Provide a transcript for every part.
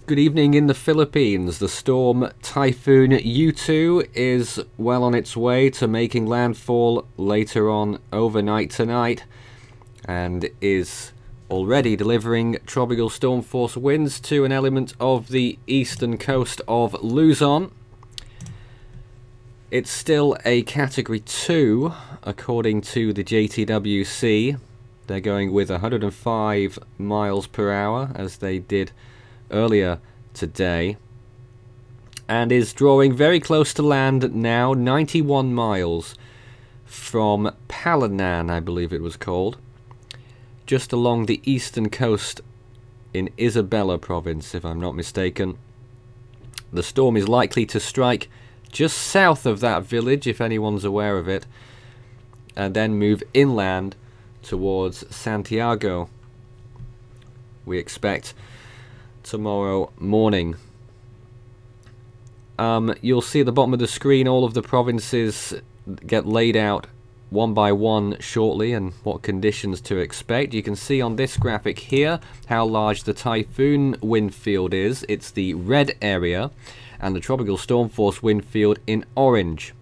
Good evening in the Philippines. The storm Typhoon Yutu is well on its way to making landfall later on overnight tonight and is already delivering tropical storm force winds to an element of the eastern coast of Luzon. It's still a Category 2 according to the JTWC. They're going with 105 miles per hour as they did earlier today, and is drawing very close to land now, 91 miles from Palanan, I believe it was called, just along the eastern coast in Isabela province, if I'm not mistaken. The storm is likely to strike just south of that village, if anyone's aware of it, and then move inland towards Santiago. We expect tomorrow morning. You'll see at the bottom of the screen all of the provinces get laid out one by one shortly and what conditions to expect. You can see on this graphic here how large the typhoon wind field is. It's the red area, and the tropical storm force wind field in orange.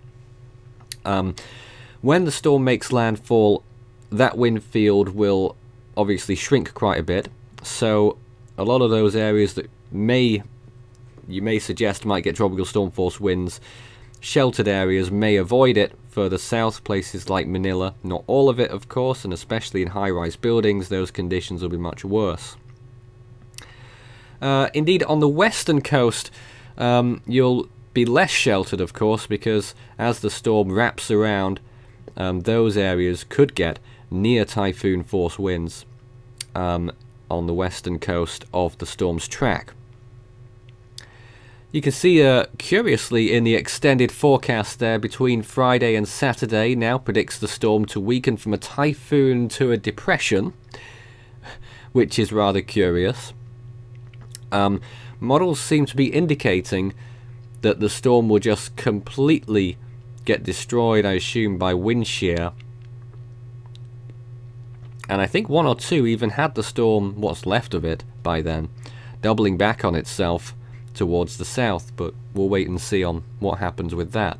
When the storm makes landfall, that wind field will obviously shrink quite a bit, so a lot of those areas that you may suggest might get tropical storm force winds, sheltered areas may avoid it. Further south, places like Manila, not all of it of course, and especially in high-rise buildings, those conditions will be much worse. Indeed, on the western coast, you'll be less sheltered of course, because as the storm wraps around, those areas could get near typhoon force winds on the western coast of the storm's track. You can see curiously in the extended forecast there, between Friday and Saturday now predicts the storm to weaken from a typhoon to a depression, which is rather curious. Models seem to be indicating that the storm will just completely get destroyed, I assume, by wind shear. And I think one or two even had the storm, what's left of it, by then, doubling back on itself towards the south, but we'll wait and see on what happens with that.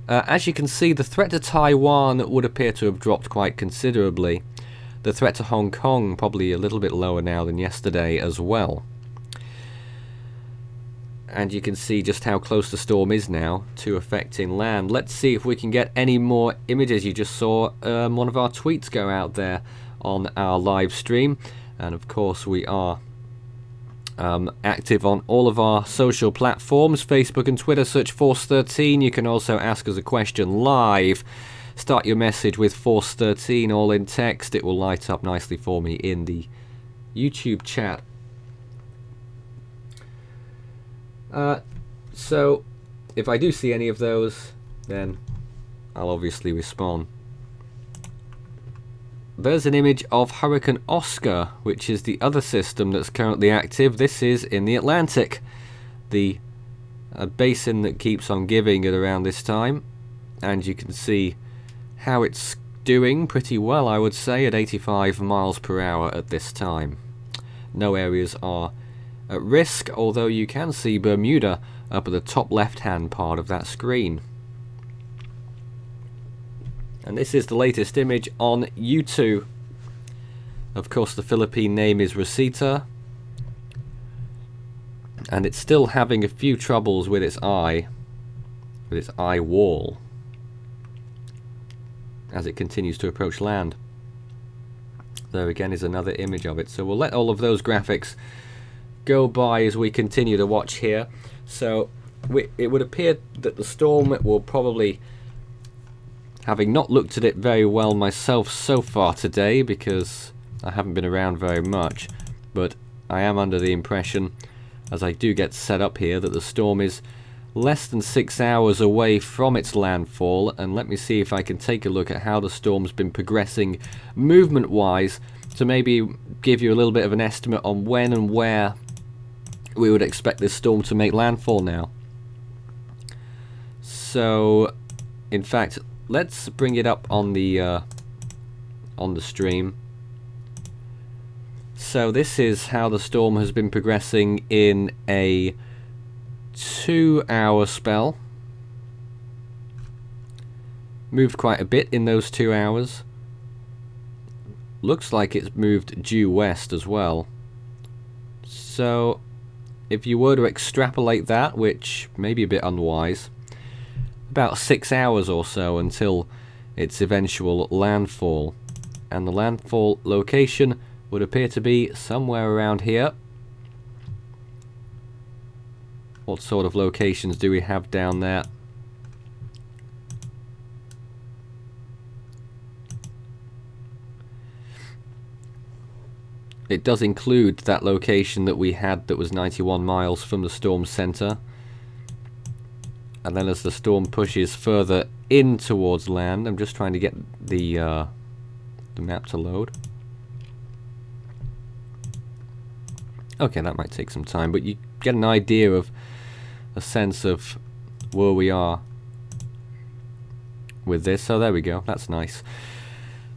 As you can see, the threat to Taiwan would appear to have dropped quite considerably. The threat to Hong Kong probably a little bit lower now than yesterday as well. And you can see just how close the storm is now to affecting land. Let's see if we can get any more images. You just saw one of our tweets go out there on our live stream, and of course we are active on all of our social platforms, Facebook and Twitter. Search Force13. You can also ask us a question live. Start your message with Force13 all in text. It will light up nicely for me in the YouTube chat. So if I do see any of those, then I'll obviously respond. There's an image of Hurricane Oscar, which is the other system that's currently active. This is in the Atlantic, the basin that keeps on giving at around this time, and you can see how it's doing pretty well, I would say, at 85 miles per hour at this time. No areas are at risk, although you can see Bermuda up at the top left-hand part of that screen. And this is the latest image on Yutu. Of course, the Philippine name is Rosita, and it's still having a few troubles with its eye wall, as it continues to approach land. There again is another image of it. So we'll let all of those graphics go by as we continue to watch here. So it would appear that the storm will probably, having not looked at it very well myself so far today because I haven't been around very much, but I am under the impression, as I do get set up here, that the storm is less than 6 hours away from its landfall. And let me see if I can take a look at how the storm's been progressing movement wise to maybe give you a little bit of an estimate on when and where we would expect this storm to make landfall now. So in fact, let's bring it up on the stream. So this is how the storm has been progressing in a 2-hour spell. Moved quite a bit in those 2 hours. Looks like it's moved due west as well. So if you were to extrapolate that, which may be a bit unwise, about 6 hours or so until its eventual landfall. And the landfall location would appear to be somewhere around here. What sort of locations do we have down there? It does include that location that we had that was 91 miles from the storm center. And then as the storm pushes further in towards land, I'm just trying to get the map to load. Okay, that might take some time, but you get an idea of a sense of where we are with this. So there we go, that's nice.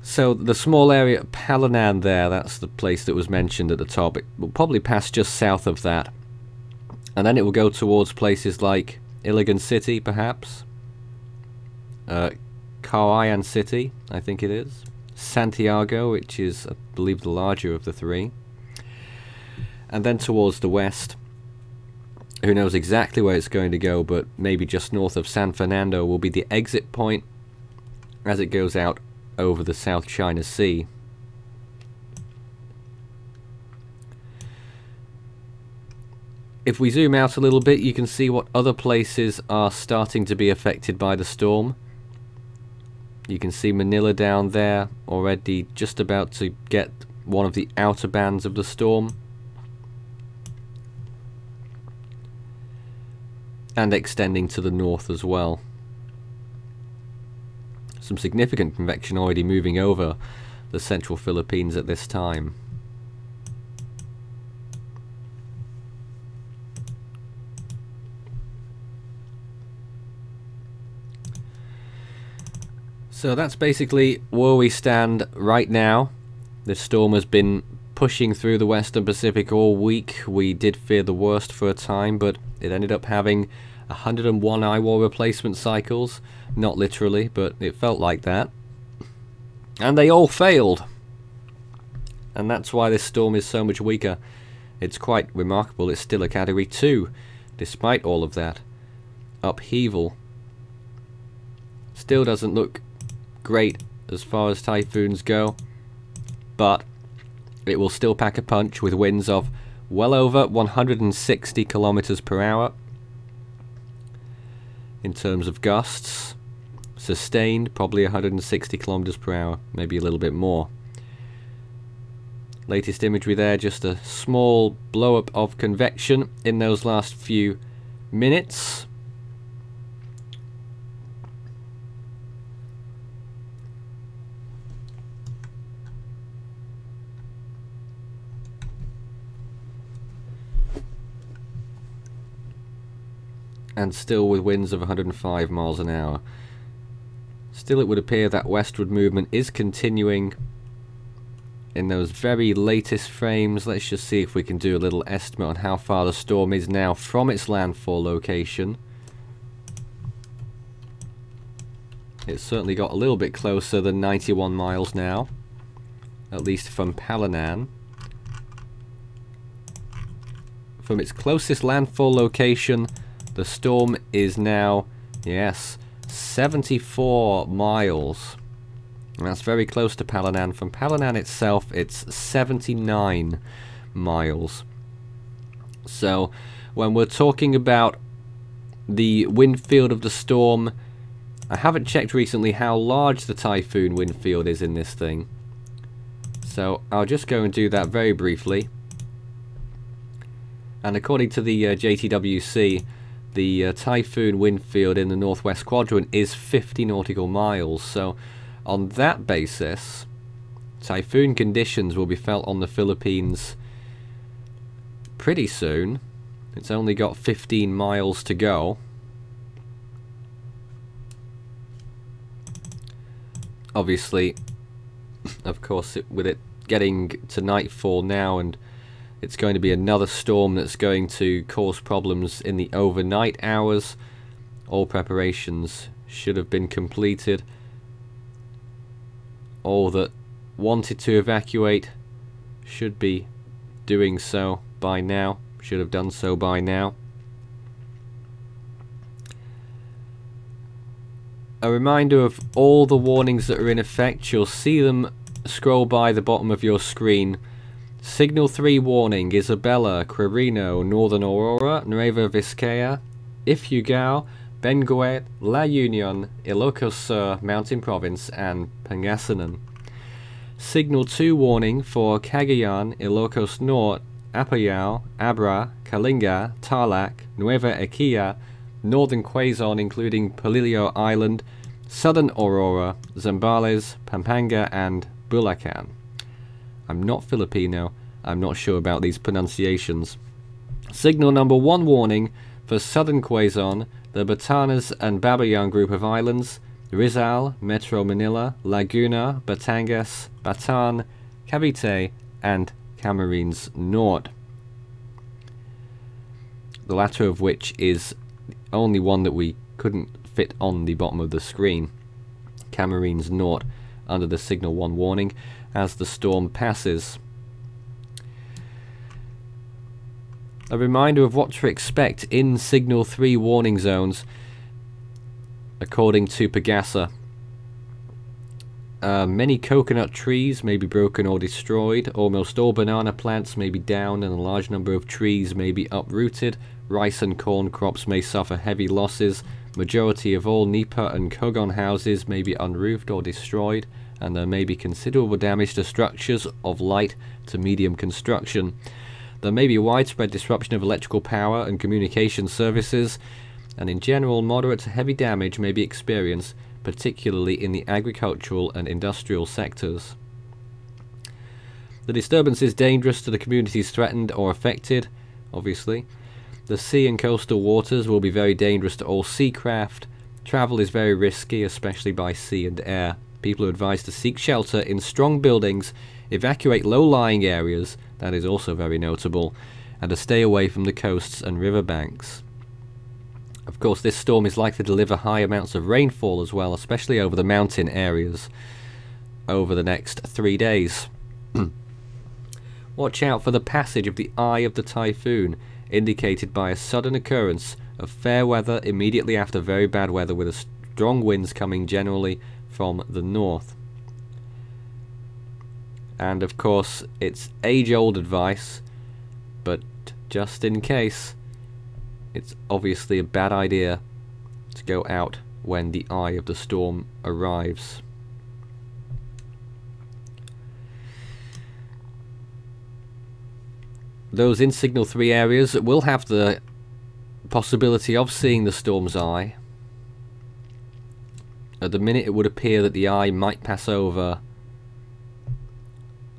So the small area of Palanan there, that's the place that was mentioned at the top. It will probably pass just south of that. And then it will go towards places like Iligan City, perhaps. Carayan City, I think it is. Santiago, which is, I believe, the larger of the three. And then towards the west. Who knows exactly where it's going to go, but maybe just north of San Fernando will be the exit point as it goes out over the South China Sea. If we zoom out a little bit, you can see what other places are starting to be affected by the storm. You can see Manila down there, already just about to get one of the outer bands of the storm. And extending to the north as well. Some significant convection already moving over the central Philippines at this time. So that's basically where we stand right now. This storm has been pushing through the Western Pacific all week. We did fear the worst for a time, but it ended up having 101 IWAR replacement cycles. Not literally, but it felt like that. And they all failed. And that's why this storm is so much weaker. It's quite remarkable. It's still a Category 2, despite all of that upheaval. Still doesn't look great as far as typhoons go, but it will still pack a punch with winds of well over 160 kilometers per hour in terms of gusts. Sustained, probably 160 kilometers per hour, maybe a little bit more. Latest imagery there, just a small blow up of convection in those last few minutes. And still with winds of 105 miles an hour. Still, it would appear that westward movement is continuing in those very latest frames. Let's just see if we can do a little estimate on how far the storm is now from its landfall location. It's certainly got a little bit closer than 91 miles now, at least from Palanan. From its closest landfall location, the storm is now, yes, 74 miles. And that's very close to Palanan. From Palanan itself, it's 79 miles. So, when we're talking about the wind field of the storm, I haven't checked recently how large the typhoon wind field is in this thing. So, I'll just go and do that very briefly. And according to the JTWC, the typhoon wind field in the northwest quadrant is 50 nautical miles. So on that basis, typhoon conditions will be felt on the Philippines pretty soon. It's only got 15 miles to go. Obviously, of course, with it getting to nightfall now, and it's going to be another storm that's going to cause problems in the overnight hours. All preparations should have been completed. All that wanted to evacuate should be doing so by now, should have done so by now. A reminder of all the warnings that are in effect. You'll see them scroll by the bottom of your screen. Signal 3 warning: Isabella, Quirino, Northern Aurora, Nueva Vizcaya, Ifugao, Benguet, La Union, Ilocos Sur, Mountain Province, and Pangasinan. Signal 2 warning for Cagayan, Ilocos Norte, Apayao, Abra, Kalinga, Tarlac, Nueva Ecija, Northern Quezon including Palillo Island, Southern Aurora, Zambales, Pampanga, and Bulacan. I'm not Filipino, I'm not sure about these pronunciations. Signal number 1 warning for Southern Quezon, the Batanes and Babayan group of islands, Rizal, Metro Manila, Laguna, Batangas, Batan, Cavite, and Camarines Norte. The latter of which is the only one that we couldn't fit on the bottom of the screen. Camarines Norte under the Signal 1 warning as the storm passes. A reminder of what to expect in Signal 3 warning zones according to Pagasa. Many coconut trees may be broken or destroyed. Almost all banana plants may be downed, and a large number of trees may be uprooted. Rice and corn crops may suffer heavy losses. Majority of all nipa and kogon houses may be unroofed or destroyed, and there may be considerable damage to structures of light to medium construction. There may be widespread disruption of electrical power and communication services, and in general moderate to heavy damage may be experienced, particularly in the agricultural and industrial sectors. The disturbance is dangerous to the communities threatened or affected, obviously. The sea and coastal waters will be very dangerous to all seacraft. Travel is very risky, especially by sea and air. People are advised to seek shelter in strong buildings, evacuate low-lying areas, that is also very notable, and to stay away from the coasts and riverbanks. Of course, this storm is likely to deliver high amounts of rainfall as well, especially over the mountain areas, over the next 3 days. Watch out for the passage of the eye of the typhoon, indicated by a sudden occurrence of fair weather immediately after very bad weather, with strong winds coming generally from the north. And of course, it's age-old advice, but just in case, it's obviously a bad idea to go out when the eye of the storm arrives. Those in Signal 3 areas will have the possibility of seeing the storm's eye. At the minute, it would appear that the eye might pass over.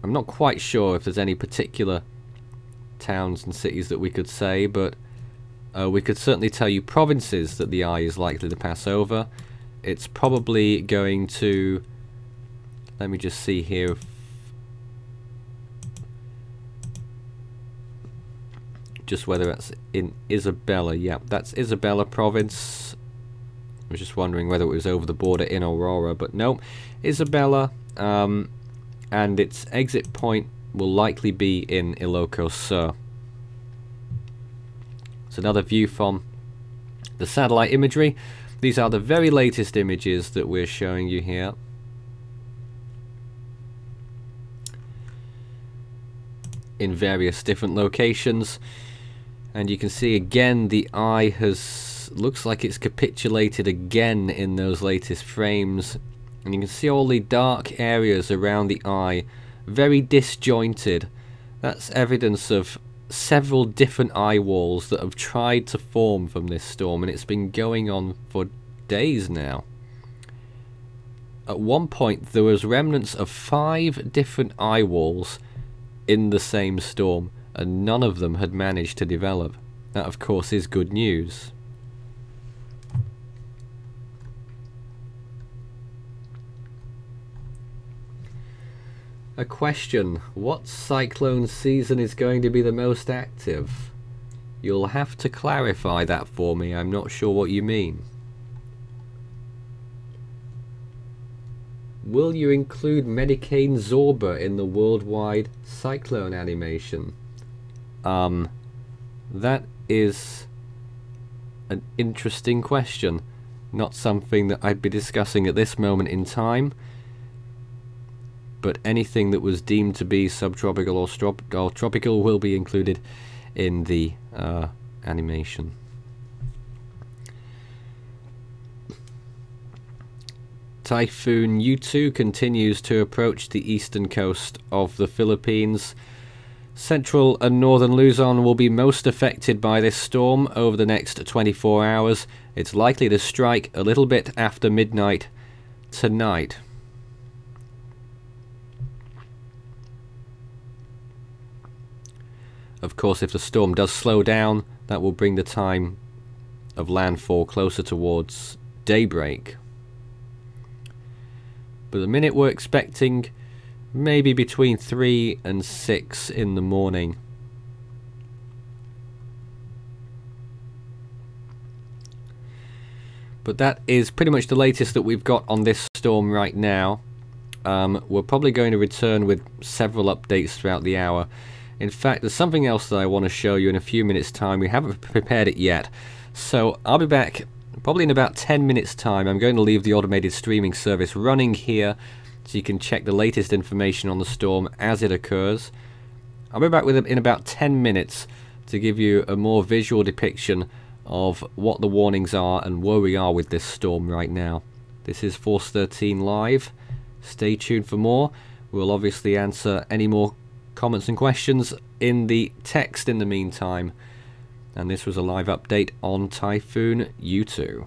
I'm not quite sure if there's any particular towns and cities that we could say, but we could certainly tell you provinces that the eye is likely to pass over. It's probably going to... Let me just see here. Just whether that's in Isabella. Yeah, that's Isabella province. I was just wondering whether it was over the border in Aurora, but no. Isabella, and its exit point will likely be in Ilocos Sur. It's another view from the satellite imagery. These are the very latest images that we're showing you here. In various different locations. And you can see again the eye looks like it's capitulated again in those latest frames. And you can see all the dark areas around the eye, very disjointed. That's evidence of several different eye walls that have tried to form from this storm, and it's been going on for days now. At one point there was remnants of 5 different eye walls in the same storm, and none of them had managed to develop. That of course is good news. a question. What cyclone season is going to be the most active? You'll have to clarify that for me. I'm not sure what you mean. Will you include Medicaid Zorba in the worldwide cyclone animation? That is an interesting question. Not something that I'd be discussing at this moment in time. But anything that was deemed to be subtropical or tropical will be included in the animation. Typhoon Yutu continues to approach the eastern coast of the Philippines. Central and northern Luzon will be most affected by this storm over the next 24 hours. It's likely to strike a little bit after midnight tonight. Of course, if the storm does slow down, that will bring the time of landfall closer towards daybreak. But the minute we're expecting maybe between 3 and 6 in the morning. But that is pretty much the latest that we've got on this storm right now. We're probably going to return with several updates throughout the hour. In fact, there's something else that I want to show you in a few minutes' time. We haven't prepared it yet. So I'll be back probably in about 10 minutes' time. I'm going to leave the automated streaming service running here so you can check the latest information on the storm as it occurs. I'll be back with it in about 10 minutes to give you a more visual depiction of what the warnings are and where we are with this storm right now. This is Force 13 Live. Stay tuned for more. We'll obviously answer any more comments and questions in the text in the meantime. And this was a live update on Typhoon Yutu.